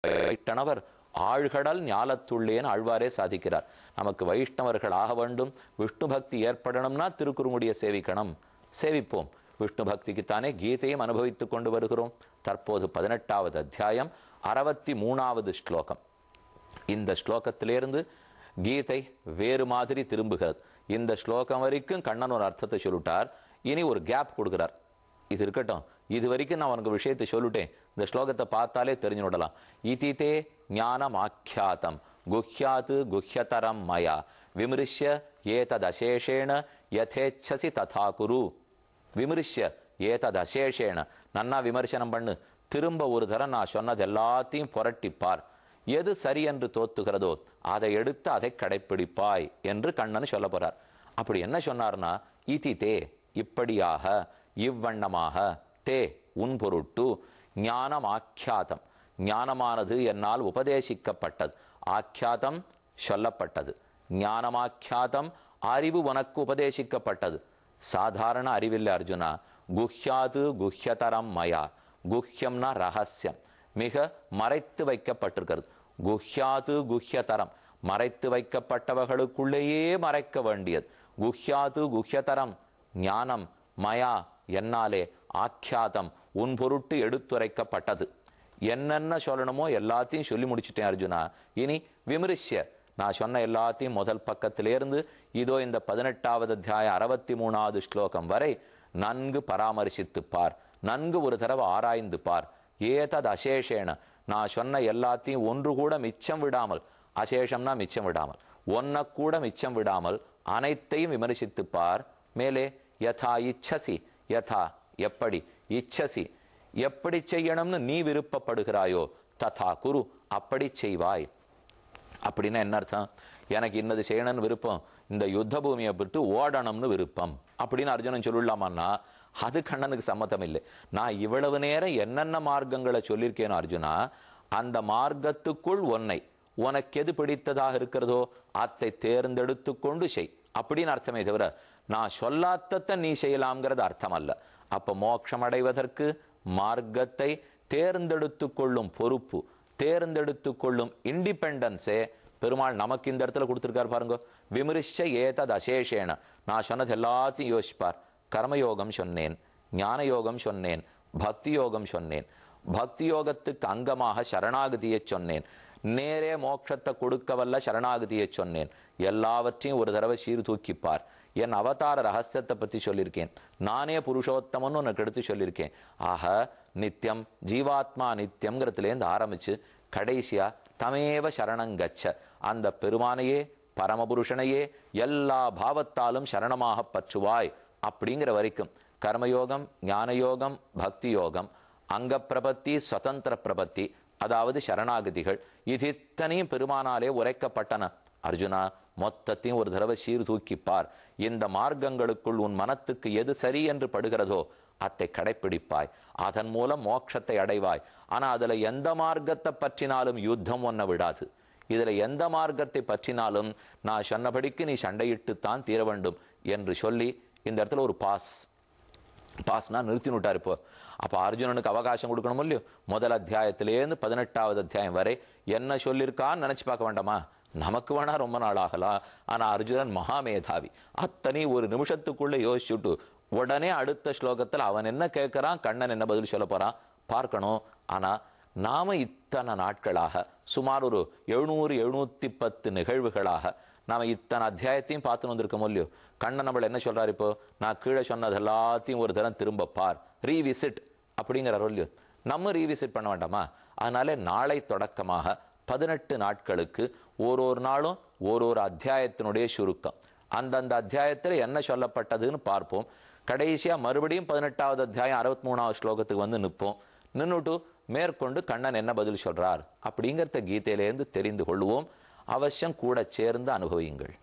வைஷ்ணவர் ஆழ்கடல் ஞாலத்துள்ளேன்னு ஆழ்வாரே சாதிக்கிறார். நமக்கு வைஷ்ணவர்கள் ஆக வேண்டும், விஷ்ணு பக்தி ஏற்படணும்னா திருக்குறுங்குடியை சேவிக்கணும். சேவிப்போம். விஷ்ணு பக்திக்குத்தானே கீதையும் அனுபவித்துக் கொண்டு வருகிறோம். தற்போது 18வது அத்தியாயம் 63வது ஸ்லோகம். இந்த ஸ்லோகத்திலிருந்து கீதை வேறு மாதிரி திரும்புகிறது. இந்த ஸ்லோகம் வரைக்கும் கண்ணன் ஒரு அர்த்தத்தை சொல்லிட்டார். இனி ஒரு கேப் கொடுக்கிறார். இது இருக்கட்டும், இது வரைக்கும் நான் உனக்கு விஷயத்தை சொல்லிட்டேன், இந்த ஸ்லோகத்தை பார்த்தாலே தெரிஞ்சு விடலாம். இதிதே ஞானம் ஆக்கியாத்தம் குஹ்யாத் குஹ்யதரம் மயா விமரிஷ்ய ஏதத் அசேஷேண யதேச்சசி ததா குரு. விமரிஷ்ய ஏதத் அசேஷேண, நன்னா விமர்சனம் பண்ணு. திரும்ப ஒரு தரம் நான் சொன்னது எல்லாத்தையும் புரட்டிப்பார். எது சரி என்று தோத்துகிறதோ அதை எடுத்து அதை கடைப்பிடிப்பாய் என்று கண்ணன் சொல்ல போறார். அப்படி என்ன சொன்னார்னா, இதி தே இப்படியாக, இவ்வண்ணமாக, தே உன் பொருட்டு, ஞானம் ஆக்கியாதம் ஞானமானது என்னால் உபதேசிக்கப்பட்டது, ஆக்கியாதம் சொல்லப்பட்டது, ஞானமாக்கியாதம் அறிவு உனக்கு உபதேசிக்கப்பட்டது. சாதாரண அறிவில்லை அர்ஜுனா. குஹ்யாது குஹ்யதரம் மயா, குஹ்யம்னா ரகசியம், மிக மறைத்து வைக்கப்பட்டிருக்கிறது. குஹ்யாது குஹ்யதரம், மறைத்து வைக்கப்பட்டவர்களுக்குள்ளேயே மறைக்க வேண்டியது. குஹ்யாது குஹ்யதரம் ஞானம் மயா என்னாலே, ஆக்கியாதம் உன் பொருட்டு எடுத்துரைக்கப்பட்டது. என்னென்ன சொல்லணுமோ எல்லாத்தையும் சொல்லி முடிச்சுட்டேன் அர்ஜுனா. இனி விமரிசிய, நான் சொன்ன எல்லாத்தையும் முதல் பக்கத்திலிருந்து இதோ இந்த 18வது அத்தியாயம் 63வது ஸ்லோகம் வரை நன்கு பராமரிசித்து பார், நன்கு ஒரு தடவை ஆராய்ந்து பார். ஏதது அசேஷேன, நான் சொன்ன எல்லாத்தையும் ஒன்று கூட மிச்சம் விடாமல், அசேஷம்னா மிச்சம் விடாமல், ஒன்ன கூட மிச்சம் விடாமல் அனைத்தையும் விமர்சித்து பார். மேலே யதா இச்சசி, யதா எப்படி, இச்சசி எப்படி செய்யணும்னு நீ விருப்பப்படுகிறாயோ, ததா குரு அப்படி செய்வாய். அப்படின்னா என்ன அர்த்தம்? எனக்கு இன்னது செய்யணும்னு விருப்பம், இந்த யுத்த பூமியை விட்டு ஓடணும்னு விருப்பம் அப்படின்னு அர்ஜுனன் சொல்லலாமான்னா அது கண்ணனுக்கு சம்மதம் இல்லை. நான் இவ்வளவு நேரம் என்னென்ன மார்க்கங்களை சொல்லியிருக்கேனோ அர்ஜுனா, அந்த மார்க்கத்துக்குள் உனக்கு எது பிடித்ததாக இருக்கிறதோ அதை தேர்ந்தெடுத்து கொண்டு செய் அப்படின்னு அர்த்தமே தவிர நான் சொல்லாத்தத்தை நீ செய்யலாம்ங்கிறது அர்த்தம் அல்ல. அப்ப மோட்சம் அடைவதற்கு மார்க்கத்தை தேர்ந்தெடுத்து கொள்ளும் பொறுப்பு, தேர்ந்தெடுத்து கொள்ளும் இண்டிபெண்டன்ஸே பெருமாள் நமக்கு இந்த இடத்துல கொடுத்துருக்காரு பாருங்க. விமரிச்ச ஏதத் அசேஷேன, நான் சொன்னது எல்லாத்தையும் யோசிப்பார். கர்மயோகம் சொன்னேன், ஞான யோகம் சொன்னேன், பக்தி யோகம் சொன்னேன், பக்தி யோகத்துக்கு அங்கமாக சரணாகதியை சொன்னேன், நேரே மோட்சத்தை கொடுக்க வல்ல சரணாகதியை சொன்னேன். எல்லாவற்றையும் ஒரு தடவை சீர்தூக்கிப்பார். என் அவதார ரகசியத்தை பற்றி சொல்லியிருக்கேன், நானே புருஷோத்தமன்னு உனக்கு எடுத்து சொல்லியிருக்கேன். ஆக நித்தியம், ஜீவாத்மா நித்தியம்ங்கிறதுலேருந்து ஆரம்பிச்சு கடைசியா தமேவ சரணங்கச்ச, அந்த பெருமானையே பரமபுருஷனையே எல்லா பாவத்தாலும் சரணமாக பற்றுவாய் அப்படிங்கிற வரைக்கும் கர்மயோகம், ஞான யோகம், பக்தி யோகம், அங்க பிரபத்தி, சுதந்திர பிரபத்தி, அதாவது சரணாகதிகள், இது இத்தனையும் பெருமானாலே உரைக்கப்பட்டன. அர்ஜுனா, மொத்தத்தையும் ஒரு தடவை சீர்தூக்கிப்பார். இந்த மார்க்கங்களுக்குள் உன் மனத்துக்கு எது சரி என்று படுகிறதோ அதை கடைப்பிடிப்பாய், அதன் மூலம் மோட்சத்தை அடைவாய். ஆனா அதுல எந்த மார்க்கத்தை பற்றினாலும் யுத்தம் ஒன்ன விடாது. இதுல எந்த மார்க்கத்தை பற்றினாலும் நான் சொன்னபடிக்கு நீ சண்டையிட்டுத்தான் தீர வேண்டும் என்று சொல்லி இந்த இடத்துல ஒரு பாஸ்னா நிறுத்தி விட்டார். இப்போ அப்ப அர்ஜுனனுக்கு அவகாசம் கொடுக்கணும் இல்லையோ? முதல் அத்தியாயத்திலேருந்து 18வது அத்தியாயம் வரை என்ன சொல்லியிருக்கான்னு நினைச்சு பார்க்க வேண்டாமா? நமக்கு வேணா ரொம்ப நாள் ஆகலாம். ஆனா அர்ஜுனன் மகாமேதாவி, அத்தனை ஒரு நிமிஷத்துக்குள்ள யோசிச்சுட்டு உடனே அடுத்த ஸ்லோகத்தில் அவன் என்ன கேட்கிறான், கண்ணன் என்ன பதில் சொல்ல போறான் பார்க்கணும். ஆனா நாம இத்தனை நாட்களாக சுமார் ஒரு 700-710 நிகழ்வுகளாக நாம இத்தனை அத்தியாயத்தையும் பார்த்துன்னு வந்திருக்கோம் இல்லையோ? கண்ணன் நம்மள என்ன சொல்றாரு? இப்போ நான் கீழே சொன்னது எல்லாத்தையும் ஒரு தரம் திரும்ப பார், ரீவிசிட் அப்படிங்கிற இல்லையோ? நம்ம ரீவிசிட் பண்ண வேண்டாமா? அதனால நாளை தொடக்கமாக 18 நாட்களுக்கு ஒரு நாளும் ஒரு அத்தியாயத்தினுடைய சுருக்கம், அந்தந்த அத்தியாயத்தில் என்ன சொல்லப்பட்டதுன்னு பார்ப்போம். கடைசியா மறுபடியும் 18வது அத்தியாயம் 63வது ஸ்லோகத்துக்கு வந்து நிற்போம். நின்றுட்டு மேற்கொண்டு கண்ணன் என்ன பதில் சொல்றார் அப்படிங்கிறத கீதையிலேருந்து தெரிந்து கொள்வோம். அவசியம் கூட சேர்ந்து அனுபவியுங்கள்.